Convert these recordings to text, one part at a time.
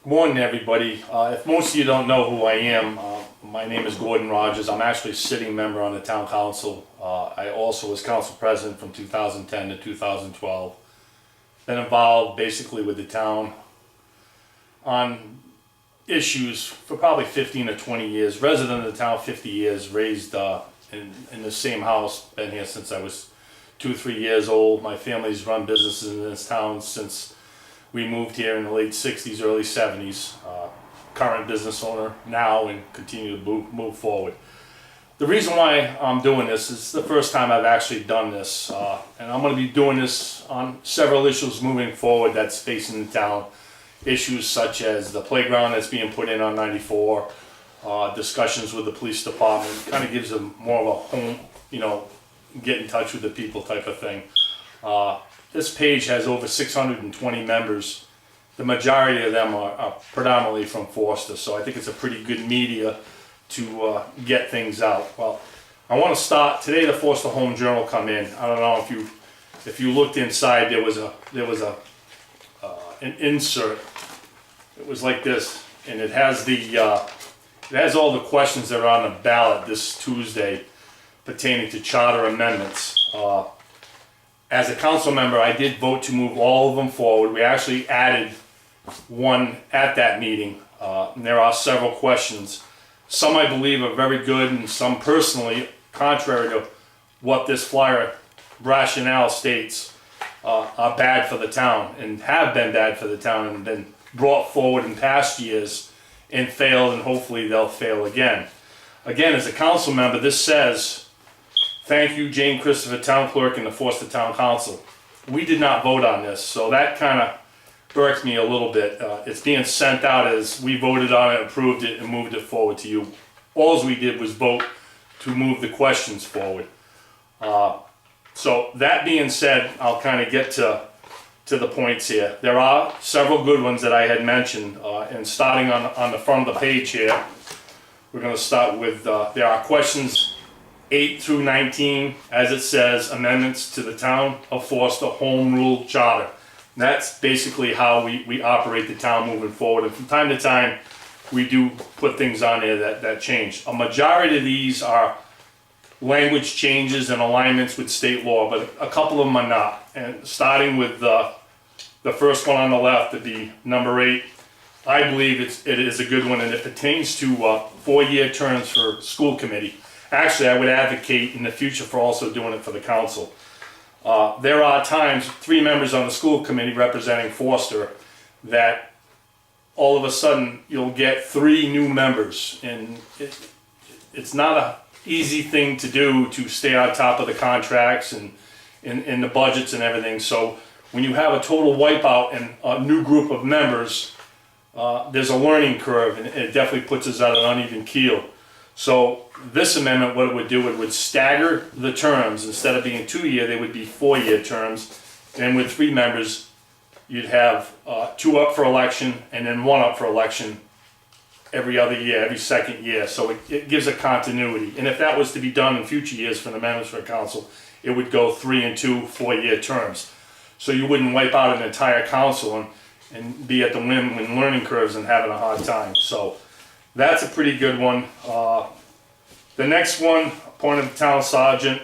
Good morning, everybody. If most of you don't know who I am, my name is Gordon Rogers. I'm actually a sitting member on the town council. I also was council president from 2010 to 2012. Been involved basically with the town on issues for probably 15 or 20 years. Resident of the town, 50 years, raised in the same house. Been here since I was 2 or 3 years old. My family's run businesses in this town since we moved here in the late 60s, early 70s. Current business owner now and continue to move forward. The reason why I'm doing this is the first time I've actually done this. And I'm going to be doing this on several issues moving forward that's facing the town. Issues such as the playground that's being put in on 94, discussions with the police department, kind of gives them more of a home, get in touch with the people type of thing. This page has over 620 members. The majority of them are predominantly from Forster, so I think it's a pretty good media to get things out. Well, I want to start today. The Forster Home Journal come in. I don't know if you looked inside. There was an insert. It was like this, and it has all the questions that are on the ballot this Tuesday pertaining to charter amendments. As a council member, I did vote to move all of them forward. We actually added one at that meeting. And there are several questions. Some I believe are very good, and some personally, contrary to what this flyer rationale states, are bad for the town and have been bad for the town and been brought forward in past years and failed, and hopefully they'll fail again. Again, as a council member, this says, "Thank you, Jane Christopher, Town Clerk, and the Forster Town Council." We did not vote on this, so that kind of irks me a little bit. It's being sent out as we voted on it, approved it, and moved it forward to you. All we did was vote to move the questions forward. So that being said, I'll kind of get to the points here. There are several good ones that I had mentioned, and starting on the front of the page here, we're going to start with, there are questions 8 through 19, as it says, amendments to the Town of Forster Home Rule Charter. And that's basically how we operate the town moving forward. And from time to time, we do put things on there that change. A majority of these are language changes and alignments with state law, but a couple of them are not. And starting with the first one on the left, to be number 8, I believe it is a good one, and it pertains to 4-year terms for school committee. Actually, I would advocate in the future for also doing it for the council. There are times, 3 members on the school committee representing Forster, that all of a sudden you'll get 3 new members, and it's not an easy thing to do to stay on top of the contracts and in the budgets and everything. So when you have a total wipeout and a new group of members, there's a learning curve, and it definitely puts us on an uneven keel. So this amendment, what it would do, it would stagger the terms. Instead of being 2-year, they would be 4-year terms. And with 3 members, you'd have 2 up for election and then 1 up for election every other year, every second year. So it gives a continuity. And if that was to be done in future years for the amendments for council, it would go 3 and 2 4-year terms. So you wouldn't wipe out an entire council and be at the whim when learning curves and having a hard time. So that's a pretty good one. The next one, appointed the town sergeant,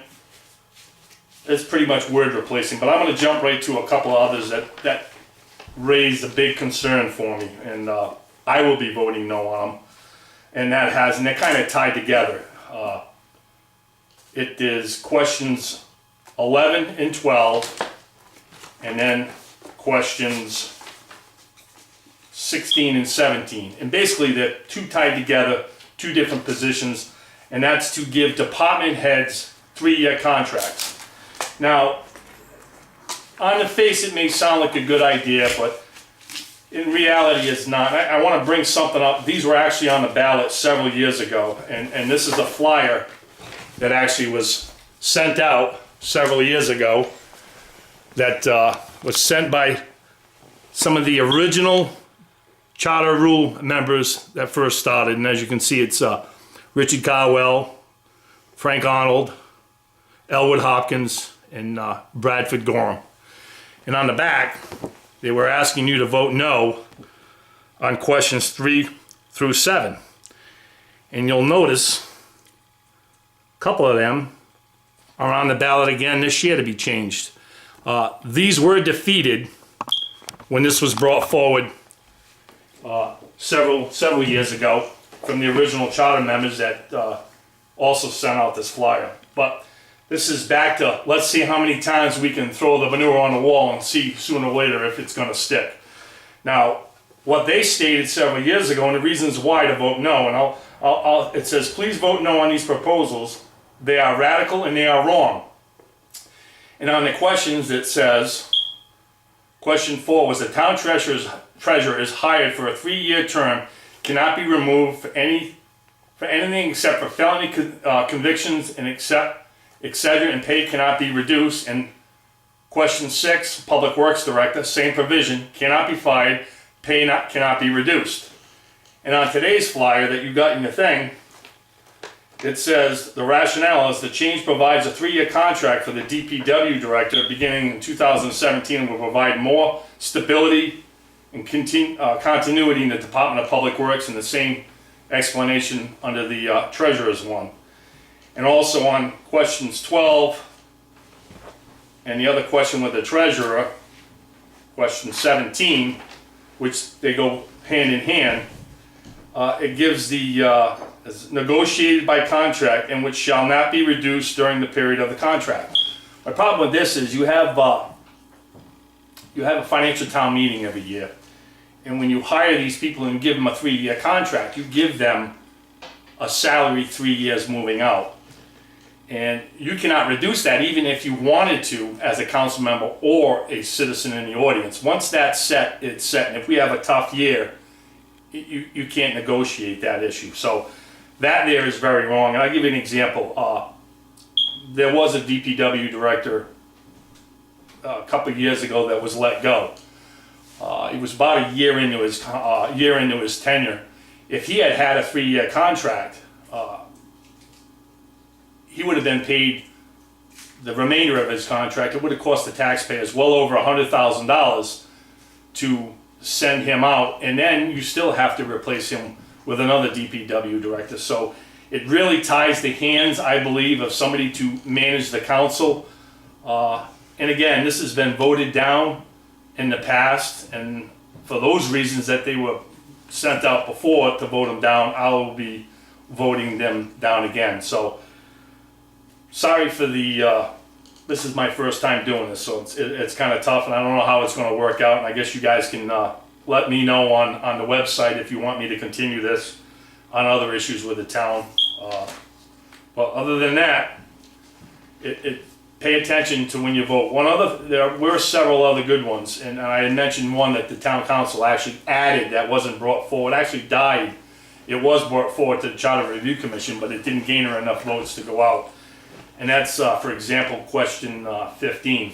it's pretty much word replacing, but I'm going to jump right to a couple of others that raised a big concern for me, and I will be voting no on them. And they're kind of tied together. It is questions 11 and 12, and then questions 16 and 17, and basically they're 2 tied together, 2 different positions, and that's to give department heads 3-year contracts. Now, on the face it may sound like a good idea, but in reality it's not. I want to bring something up. These were actually on the ballot several years ago, and this is a flyer that actually was sent out several years ago that was sent by some of the original charter rule members that first started. And as you can see, it's Richard Carwell, Frank Arnold, Elwood Hopkins, and Bradford Gorham. And on the back, they were asking you to vote no on questions 3 through 7. And you'll notice a couple of them are on the ballot again this year to be changed. These were defeated when this was brought forward several years ago from the original charter members that also sent out this flyer. But this is back to, let's see how many times we can throw the manure on the wall and see sooner or later if it's going to stick. Now, what they stated several years ago, and the reasons why to vote no, and it says, please vote no on these proposals. They are radical and they are wrong. And on the questions it says, question 4 was the town treasurer is hired for a 3-year term, cannot be removed for anything except for felony convictions and etc. and pay cannot be reduced. And question 6, public works director, same provision, cannot be fired, pay cannot be reduced. And on today's flyer that you got in your thing, it says the rationale is the change provides a 3-year contract for the DPW director beginning in 2017 and will provide more stability and continuity in the Department of Public Works, and the same explanation under the treasurer's one. And also on questions 12 and the other question with the treasurer, question 17, which they go hand in hand, it gives the is negotiated by contract and which shall not be reduced during the period of the contract. My problem with this is you have a financial town meeting every year, and when you hire these people and give them a 3-year contract, you give them a salary 3 years moving out. And you cannot reduce that even if you wanted to as a council member or a citizen in the audience. Once that's set, it's set. And if we have a tough year, you can't negotiate that issue. So that there is very wrong. And I'll give you an example. There was a DPW director a couple of years ago that was let go. He was about a year into his tenure. If he had had a 3-year contract, he would have been paid the remainder of his contract. It would have cost the taxpayers well over $100,000 to send him out, and then you still have to replace him with another DPW director. So it really ties the hands, I believe, of somebody to manage the council. And again, this has been voted down in the past, and for those reasons that they were sent out before to vote them down, I will be voting them down again. So sorry for the, this is my first time doing this, so it's kind of tough, and I don't know how it's going to work out, and I guess you guys can let me know on the website if you want me to continue this on other issues with the town. But other than that, pay attention to when you vote. There were several other good ones, and I had mentioned one that the town council actually added that wasn't brought forward. It actually died. It was brought forward to the Charter Review Commission, but it didn't gain her enough votes to go out. And that's, for example, question 15.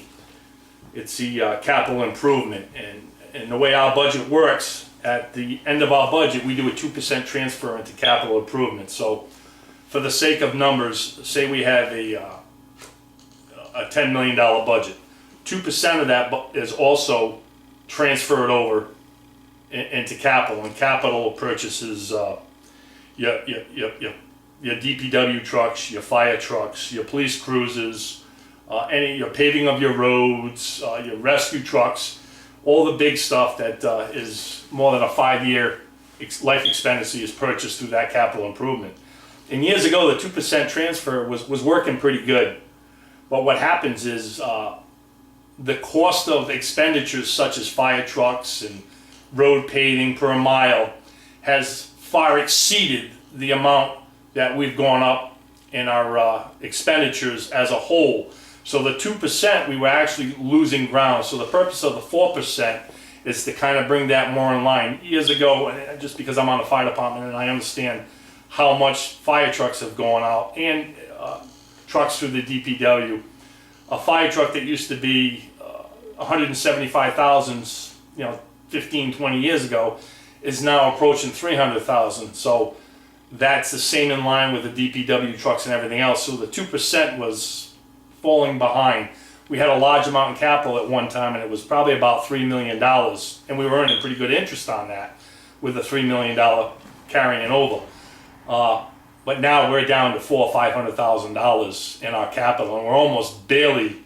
It's the capital improvement. And the way our budget works, at the end of our budget, we do a 2% transfer into capital improvement. So for the sake of numbers, say we have a $10 million budget. 2% of that is also transferred over into capital, and capital purchases your DPW trucks, your fire trucks, your police cruisers, your paving of your roads, your rescue trucks, all the big stuff that is more than a 5-year life expectancy is purchased through that capital improvement. And years ago, the 2% transfer was working pretty good. But what happens is the cost of expenditures such as fire trucks and road paving per mile has far exceeded the amount that we've gone up in our expenditures as a whole. So the 2%, we were actually losing ground. So the purpose of the 4% is to kind of bring that more in line. Years ago, just because I'm on the fire department and I understand how much fire trucks have gone out and trucks through the DPW. A fire truck that used to be 175,000, 15, 20 years ago, is now approaching 300,000. So that's the same in line with the DPW trucks and everything else. So the 2% was falling behind. We had a large amount in capital at one time, and it was probably about $3 million, and we were earning pretty good interest on that. with the $3 million carrying over. But now we're down to $400,000 or $500,000 in our capital, and we're almost barely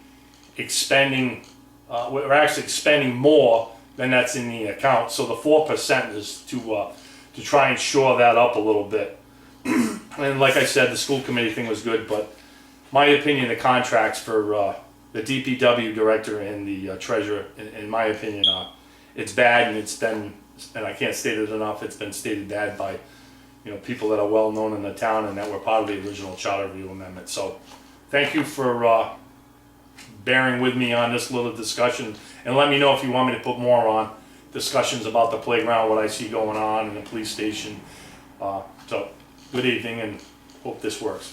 expending. We're actually expending more than that's in the account. So the 4% is to try and shore that up a little bit. And like I said, the school committee thing was good, but my opinion, the contracts for the DPW director and the treasurer, in my opinion, it's bad, and it's been, and I can't state it enough, it's been stated bad by, you know, people that are well known in the town and that were part of the original charter review amendment. So thank you for bearing with me on this little discussion, and let me know if you want me to put more on discussions about the playground, what I see going on in the police station. So good evening, and hope this works.